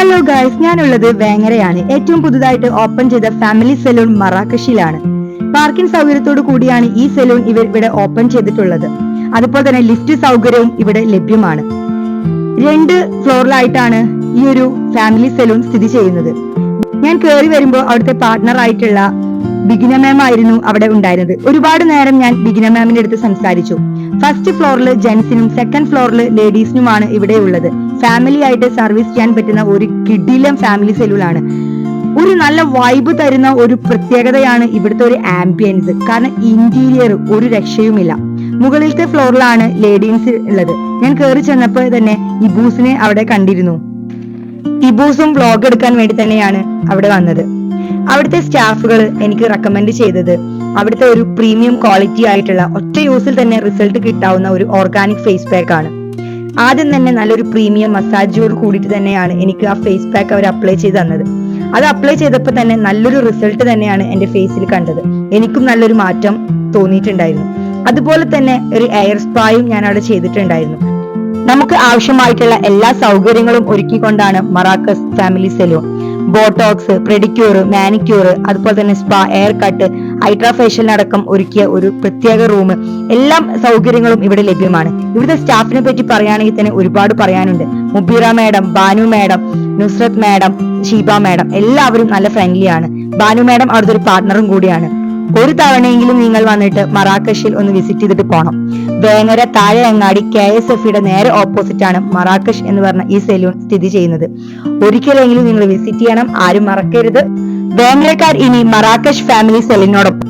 Hello guys, ഞാനുള്ളത് വേങ്ങരയാണ്. ഏറ്റവും പുതുതായിട്ട് ഓപ്പൺ ചെയ്ത ഫാമിലി സലൂൺ മറാക്കഷിലാണ്. പാർക്കിംഗ് സൗകര്യത്തോടു കൂടിയാണ് ഈ സലൂൺ ഇവിടെ ഓപ്പൺ ചെയ്തിട്ടുള്ളത്. അതുപോലെ തന്നെ ലിഫ്റ്റ് സൗകര്യവും ഇവിടെ ലഭ്യമാണ്. 2 ഫ്ലോറിലായിട്ടാണ് ഈ ഒരു ഫാമിലി സലൂൺ സ്ഥിതി ചെയ്യുന്നത്. ഞാൻ കയറി വരുമ്പോൾ അവിടുത്തെ പാർട്ട്ണർ ആയിട്ടുള്ള ബിഗിന മാം ആയിരുന്നു അവിടെ ഉണ്ടായിരുന്നത്. ഒരുപാട് നേരം ഞാൻ ബിഗിന മാമിന്റെ അടുത്ത് സംസാരിച്ചു. ഫസ്റ്റ് ഫ്ലോറിൽ ജെന്റ്സിനും സെക്കൻഡ് ഫ്ലോറിൽ ലേഡീസിനുമാണ് ഇവിടെ ഉള്ളത്. ഫാമിലി ആയിട്ട് സർവീസ് ചെയ്യാൻ പറ്റുന്ന ഒരു കിടിലം ഫാമിലി സലൂൺ. ഒരു നല്ല വൈബ് തരുന്ന ഒരു പ്രത്യേകതയാണ് ഇവിടുത്തെ ഒരു ആംബിയൻസ്. കാരണം ഇന്റീരിയർ ഒരു രക്ഷയുമില്ല. മുകളിലത്തെ ഫ്ലോറിലാണ് ലേഡീസ് ഉള്ളത്. ഞാൻ കയറി ചെന്നപ്പോൾ തന്നെ ഇബൂസിനെ അവിടെ കണ്ടിരുന്നു. ഇബൂസും വ്ലോഗ് എടുക്കാൻ വേണ്ടി തന്നെയാണ് അവിടെ വന്നത്. അവിടുത്തെ സ്റ്റാഫുകൾ എനിക്ക് റെക്കമെൻഡ് ചെയ്തത് അവിടുത്തെ ഒരു പ്രീമിയം ക്വാളിറ്റി ആയിട്ടുള്ള ഒറ്റ യൂസിൽ തന്നെ റിസൾട്ട് കിട്ടാവുന്ന ഒരു ഓർഗാനിക് ഫേസ് പാക്ക് ആണ്. ആദ്യം തന്നെ നല്ലൊരു പ്രീമിയം മസാജോട് കൂടിയിട്ട് തന്നെയാണ് എനിക്ക് ആ ഫേസ് പാക്ക് അവർ അപ്ലൈ ചെയ്ത് തന്നത്. അത് അപ്ലൈ ചെയ്തപ്പോൾ തന്നെ നല്ലൊരു റിസൾട്ട് തന്നെയാണ് എന്റെ ഫേസിൽ കണ്ടത്. എനിക്കും നല്ലൊരു മാറ്റം തോന്നിയിട്ടുണ്ടായിരുന്നു. അതുപോലെ തന്നെ ഒരു എയർ സ്പായും ഞാൻ അവിടെ ചെയ്തിട്ടുണ്ടായിരുന്നു. നമുക്ക് ആവശ്യമായിട്ടുള്ള എല്ലാ സൗകര്യങ്ങളും ഒരുക്കിക്കൊണ്ടാണ് മറാക്കസ് family salon. Botox, pedicure, manicure, അതുപോലെ തന്നെ സ്പാ, എയർ കട്ട്, ഹൈഡ്രാ ഫേഷ്യലിനടക്കം ഒരുക്കിയ ഒരു പ്രത്യേക റൂം, എല്ലാ സൗകര്യങ്ങളും ഇവിടെ ലഭ്യമാണ്. ഇവിടുത്തെ സ്റ്റാഫിനെ പറ്റി പറയുകയാണെങ്കിൽ തന്നെ ഒരുപാട് പറയാനുണ്ട്. Mubeera madam, Banu madam, Nusrat madam, Sheeba madam എല്ലാവരും നല്ല ഫ്രണ്ട്ലി ആണ്. ബാനു മാഡം അവിടുത്തെ ഒരു പാർട്ട്ണറും കൂടിയാണ്. ഒരു തവണയെങ്കിലും നിങ്ങൾ വന്നിട്ട് മറാക്കഷിൽ ഒന്ന് വിസിറ്റ് ചെയ്തിട്ട് പോകണം. വേങ്ങര താഴെ അങ്ങാടി KSF നേരെ ഓപ്പോസിറ്റ് ആണ് മറാക്കഷ് എന്ന് പറഞ്ഞ ഈ സലൂൺ സ്ഥിതി ചെയ്യുന്നത്. ഒരിക്കലെങ്കിലും നിങ്ങൾ വിസിറ്റ് ചെയ്യണം, ആരും മറക്കരുത്. വേങ്ങരക്കാർ ഇനി മറാക്കഷ് ഫാമിലി സലൂണിനോടൊപ്പം